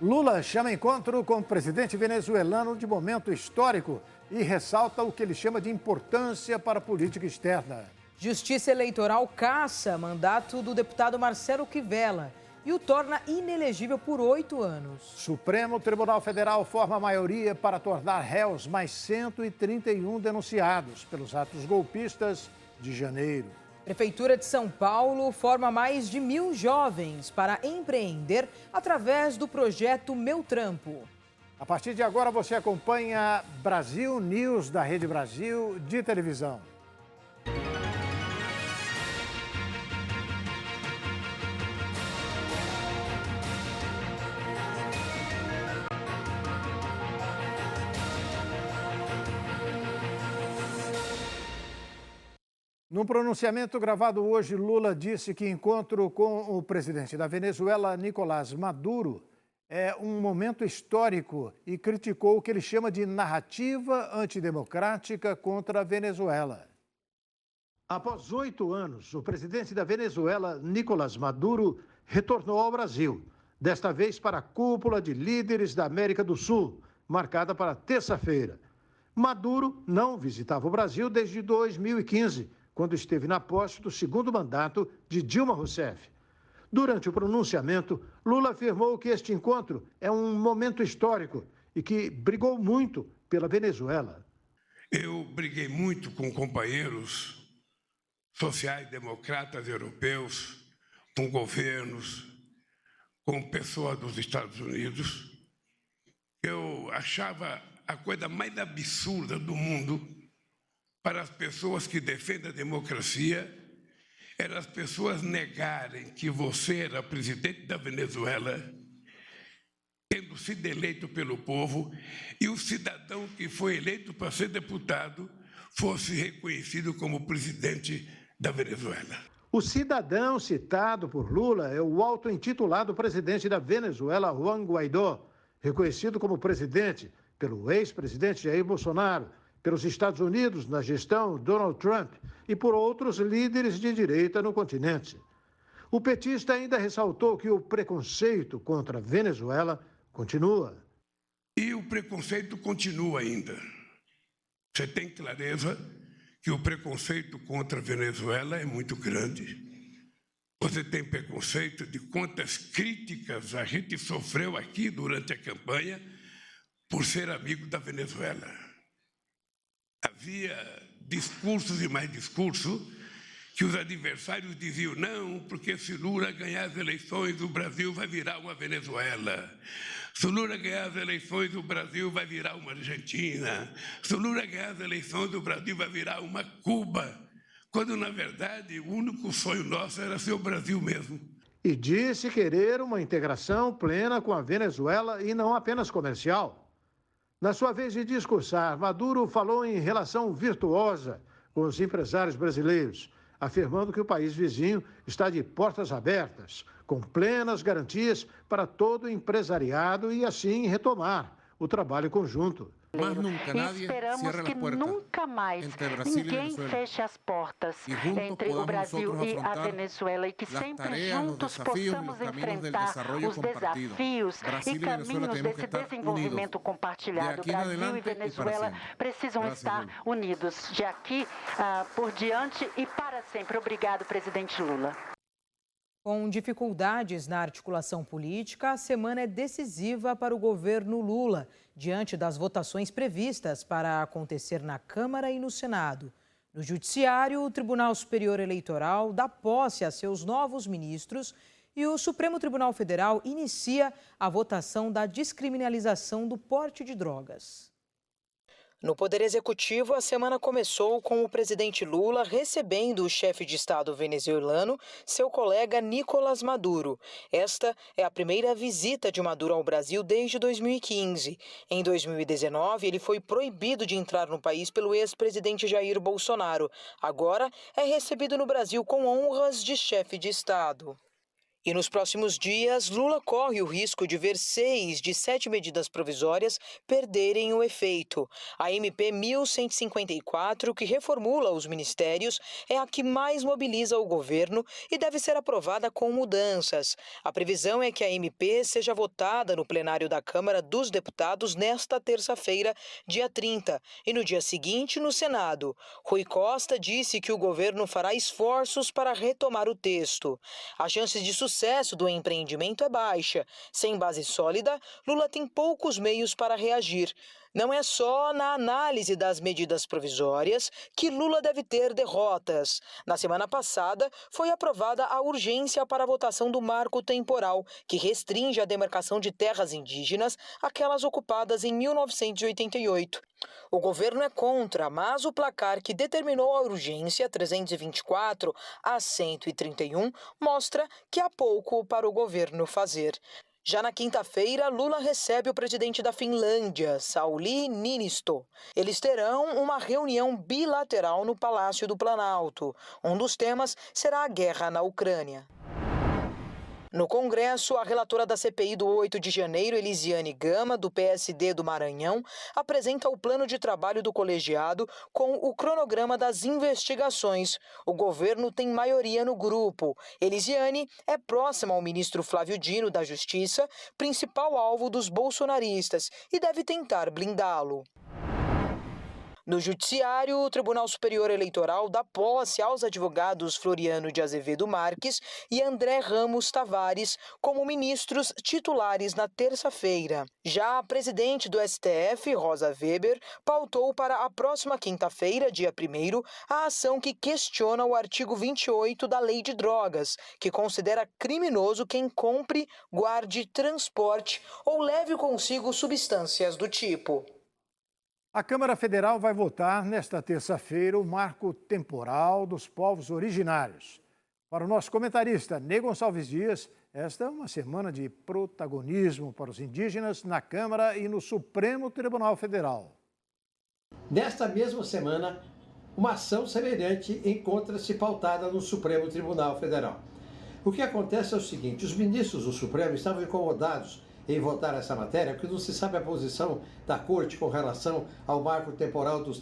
Lula chama encontro com o presidente venezuelano de momento histórico e ressalta o que ele chama de importância para a política externa. Justiça Eleitoral caça mandato do deputado Marcelo Quivela e o torna inelegível por 8 anos. Supremo Tribunal Federal forma maioria para tornar réus mais 131 denunciados pelos atos golpistas de janeiro. Prefeitura de São Paulo forma mais de 1.000 jovens para empreender através do projeto Meu Trampo. A partir de agora você acompanha Brasil News da Rede Brasil de televisão. Num pronunciamento gravado hoje, Lula disse que encontro com o presidente da Venezuela, Nicolás Maduro, é um momento histórico e criticou o que ele chama de narrativa antidemocrática contra a Venezuela. Após 8 anos, o presidente da Venezuela, Nicolás Maduro, retornou ao Brasil, desta vez para a cúpula de líderes da América do Sul, marcada para terça-feira. Maduro não visitava o Brasil desde 2015, quando esteve na posse do segundo mandato de Dilma Rousseff. Durante o pronunciamento, Lula afirmou que este encontro é um momento histórico e que brigou muito pela Venezuela. Eu briguei muito com companheiros sociais-democratas europeus, com governos, com pessoas dos Estados Unidos. Eu achava a coisa mais absurda do mundo para as pessoas que defendem a democracia era as pessoas negarem que você era presidente da Venezuela, tendo sido eleito pelo povo, e o cidadão que foi eleito para ser deputado fosse reconhecido como presidente da Venezuela. O cidadão citado por Lula é o auto-intitulado presidente da Venezuela, Juan Guaidó, reconhecido como presidente pelo ex-presidente Jair Bolsonaro, pelos Estados Unidos na gestão Donald Trump e por outros líderes de direita no continente. O petista ainda ressaltou que o preconceito contra a Venezuela continua. E o preconceito continua ainda. Você tem clareza que o preconceito contra a Venezuela é muito grande. Você tem preconceito de quantas críticas a gente sofreu aqui durante a campanha por ser amigo da Venezuela. Havia discursos e mais discursos que os adversários diziam não, porque se Lula ganhar as eleições, o Brasil vai virar uma Venezuela. Se Lula ganhar as eleições, o Brasil vai virar uma Argentina. Se Lula ganhar as eleições, o Brasil vai virar uma Cuba. Quando, na verdade, o único sonho nosso era ser o Brasil mesmo. E disse querer uma integração plena com a Venezuela e não apenas comercial. Na sua vez de discursar, Maduro falou em relação virtuosa com os empresários brasileiros, afirmando que o país vizinho está de portas abertas, com plenas garantias para todo o empresariado e assim retomar o trabalho conjunto. E esperamos que nunca mais ninguém feche as portas entre o Brasil e a Venezuela e que sempre juntos possamos enfrentar os desafios e caminhos desse desenvolvimento compartilhado. Brasil e Venezuela precisam estar unidos de aqui por diante e para sempre. Obrigado, presidente Lula. Com dificuldades na articulação política, a semana é decisiva para o governo Lula, diante das votações previstas para acontecer na Câmara e no Senado. No Judiciário, o Tribunal Superior Eleitoral dá posse a seus novos ministros e o Supremo Tribunal Federal inicia a votação da descriminalização do porte de drogas. No Poder Executivo, a semana começou com o presidente Lula recebendo o chefe de Estado venezuelano, seu colega Nicolás Maduro. Esta é a primeira visita de Maduro ao Brasil desde 2015. Em 2019, ele foi proibido de entrar no país pelo ex-presidente Jair Bolsonaro. Agora, é recebido no Brasil com honras de chefe de Estado. E nos próximos dias, Lula corre o risco de ver 6 de 7 medidas provisórias perderem o efeito. A MP 1154, que reformula os ministérios, é a que mais mobiliza o governo e deve ser aprovada com mudanças. A previsão é que a MP seja votada no plenário da Câmara dos Deputados nesta terça-feira, dia 30, e no dia seguinte no Senado. Rui Costa disse que o governo fará esforços para retomar o texto. As chances de sucesso do empreendimento é baixa. Sem base sólida, Lula tem poucos meios para reagir. Não é só na análise das medidas provisórias que Lula deve ter derrotas. Na semana passada, foi aprovada a urgência para a votação do marco temporal, que restringe a demarcação de terras indígenas, aquelas ocupadas em 1988. O governo é contra, mas o placar que determinou a urgência 324 a 131 mostra que há pouco para o governo fazer. Já na quinta-feira, Lula recebe o presidente da Finlândia, Sauli Niinisto. Eles terão uma reunião bilateral no Palácio do Planalto. Um dos temas será a guerra na Ucrânia. No Congresso, a relatora da CPI do 8 de janeiro, Elisiane Gama, do PSD do Maranhão, apresenta o plano de trabalho do colegiado com o cronograma das investigações. O governo tem maioria no grupo. Elisiane é próxima ao ministro Flávio Dino, da Justiça, principal alvo dos bolsonaristas, e deve tentar blindá-lo. No Judiciário, o Tribunal Superior Eleitoral dá posse aos advogados Floriano de Azevedo Marques e André Ramos Tavares como ministros titulares na terça-feira. Já a presidente do STF, Rosa Weber, pautou para a próxima quinta-feira, dia 1º, a ação que questiona o artigo 28 da Lei de Drogas, que considera criminoso quem compre, guarde, transporte ou leve consigo substâncias do tipo. A Câmara Federal vai votar nesta terça-feira o marco temporal dos povos originários. Para o nosso comentarista, Ney Gonçalves Dias, esta é uma semana de protagonismo para os indígenas na Câmara e no Supremo Tribunal Federal. Nesta mesma semana, uma ação semelhante encontra-se pautada no Supremo Tribunal Federal. O que acontece é o seguinte: os ministros do Supremo estavam incomodados em votar essa matéria, porque não se sabe a posição da Corte com relação ao marco temporal dos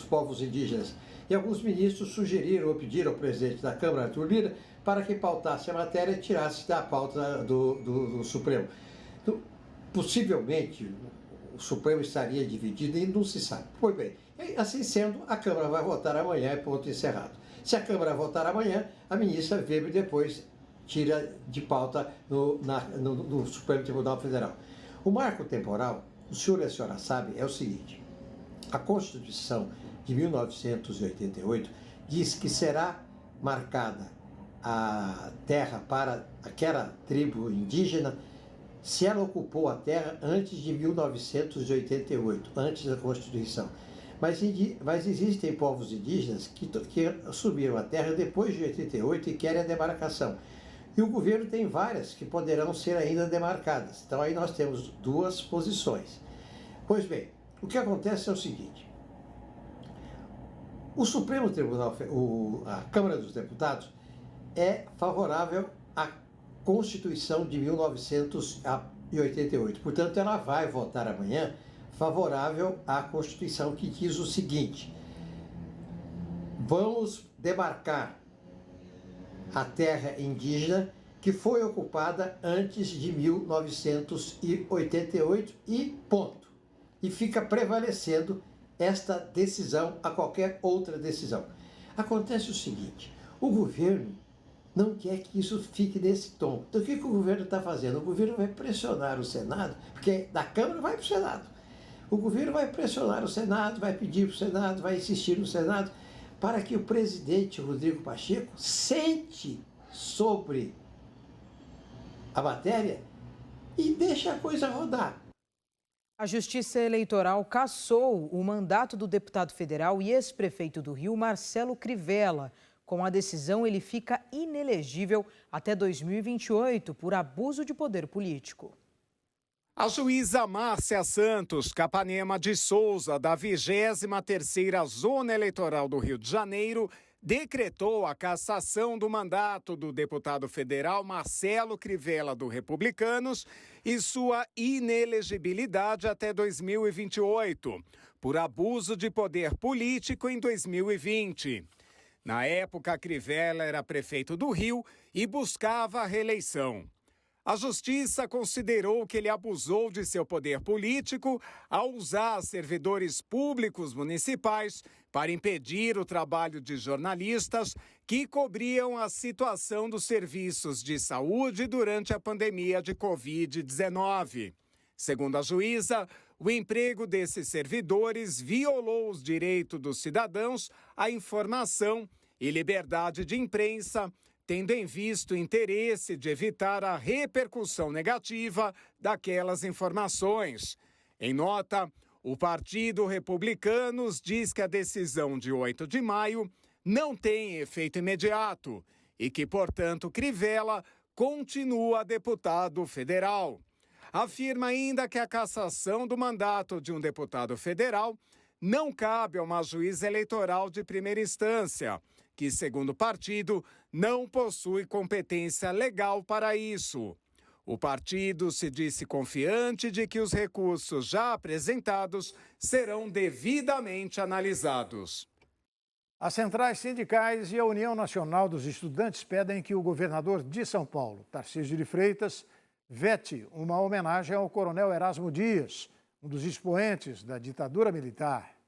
povos indígenas. E alguns ministros sugeriram ou pediram ao presidente da Câmara, Arthur Lira, para que pautasse a matéria e tirasse da pauta do Supremo. Então, possivelmente, o Supremo estaria dividido e não se sabe. Pois bem, assim sendo, a Câmara vai votar amanhã, é ponto encerrado. Se a Câmara votar amanhã, a ministra Weber depois tira de pauta no Supremo Tribunal Federal. O marco temporal, o senhor e a senhora sabem, é o seguinte: a Constituição de 1988 diz que será marcada a terra para aquela tribo indígena se ela ocupou a terra antes de 1988, antes da Constituição. Mas existem povos indígenas que assumiram a terra depois de 88 e querem a demarcação. E o governo tem várias que poderão ser ainda demarcadas. Então aí nós temos duas posições. Pois bem, o que acontece é o seguinte: o Supremo Tribunal, a Câmara dos Deputados, é favorável à Constituição de 1988. Portanto, ela vai votar amanhã favorável à Constituição, que diz o seguinte: vamos demarcar a terra indígena que foi ocupada antes de 1988 e ponto. E fica prevalecendo esta decisão a qualquer outra decisão. Acontece o seguinte: o governo não quer que isso fique nesse tom. Então o que o governo está fazendo? O governo vai pressionar o Senado, porque da Câmara vai para o Senado. O governo vai pressionar o Senado, vai pedir para o Senado, vai insistir no Senado, para que o presidente Rodrigo Pacheco sente sobre a matéria e deixe a coisa rodar. A Justiça Eleitoral cassou o mandato do deputado federal e ex-prefeito do Rio, Marcelo Crivella. Com a decisão, ele fica inelegível até 2028 por abuso de poder político. A juíza Márcia Santos Capanema de Souza, da 23ª Zona Eleitoral do Rio de Janeiro, decretou a cassação do mandato do deputado federal Marcelo Crivella, do Republicanos, e sua inelegibilidade até 2028, por abuso de poder político em 2020. Na época, Crivella era prefeito do Rio e buscava a reeleição. A Justiça considerou que ele abusou de seu poder político ao usar servidores públicos municipais para impedir o trabalho de jornalistas que cobriam a situação dos serviços de saúde durante a pandemia de Covid-19. Segundo a juíza, o emprego desses servidores violou os direitos dos cidadãos à informação e liberdade de imprensa, tendo em vista o interesse de evitar a repercussão negativa daquelas informações. Em nota, o Partido Republicanos diz que a decisão de 8 de maio não tem efeito imediato e que, portanto, Crivella continua deputado federal. Afirma ainda que a cassação do mandato de um deputado federal não cabe a uma juíza eleitoral de primeira instância, que, segundo o partido, não possui competência legal para isso. O partido se disse confiante de que os recursos já apresentados serão devidamente analisados. As centrais sindicais e a União Nacional dos Estudantes pedem que o governador de São Paulo, Tarcísio de Freitas, vete uma homenagem ao coronel Erasmo Dias, um dos expoentes da ditadura militar.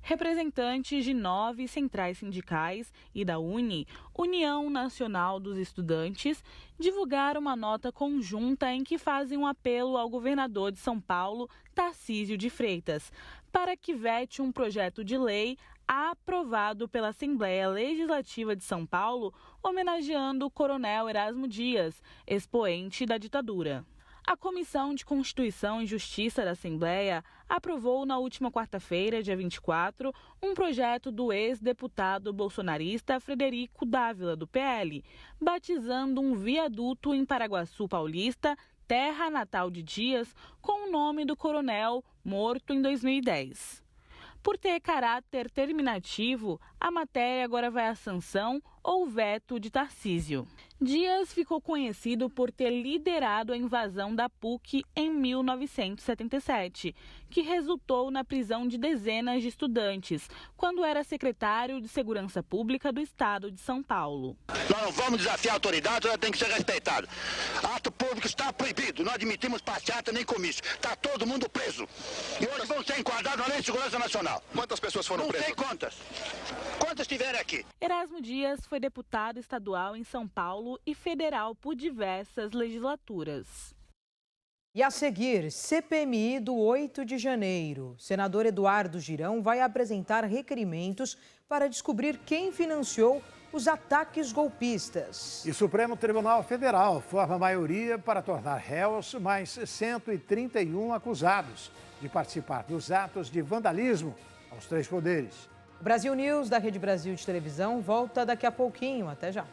Representantes de 9 centrais sindicais e da União Nacional dos Estudantes, divulgaram uma nota conjunta em que fazem um apelo ao governador de São Paulo, Tarcísio de Freitas, para que vete um projeto de lei aprovado pela Assembleia Legislativa de São Paulo, homenageando o coronel Erasmo Dias, expoente da ditadura. A Comissão de Constituição e Justiça da Assembleia aprovou na última quarta-feira, dia 24, um projeto do ex-deputado bolsonarista Frederico Dávila, do PL, batizando um viaduto em Paraguaçu Paulista, terra natal de Dias, com o nome do coronel morto em 2010. Por ter caráter terminativo, a matéria agora vai à sanção ou veto de Tarcísio. Dias ficou conhecido por ter liderado a invasão da PUC em 1977, que resultou na prisão de dezenas de estudantes, quando era secretário de Segurança Pública do Estado de São Paulo. Nós não vamos desafiar a autoridade, ela tem que ser respeitada. Ato público está proibido, não admitimos passeata nem comício. Está todo mundo preso. E hoje vão ser enquadrados na Lei de Segurança Nacional. Quantas pessoas foram presas? Não sei quantas. Quantas tiveram aqui? Erasmo Dias foi deputado estadual em São Paulo e federal por diversas legislaturas. E a seguir, CPMI do 8 de janeiro. Senador Eduardo Girão vai apresentar requerimentos para descobrir quem financiou os ataques golpistas. E Supremo Tribunal Federal forma maioria para tornar réus mais 131 acusados de participar dos atos de vandalismo aos 3 poderes. O Brasil News da Rede Brasil de Televisão volta daqui a pouquinho. Até já.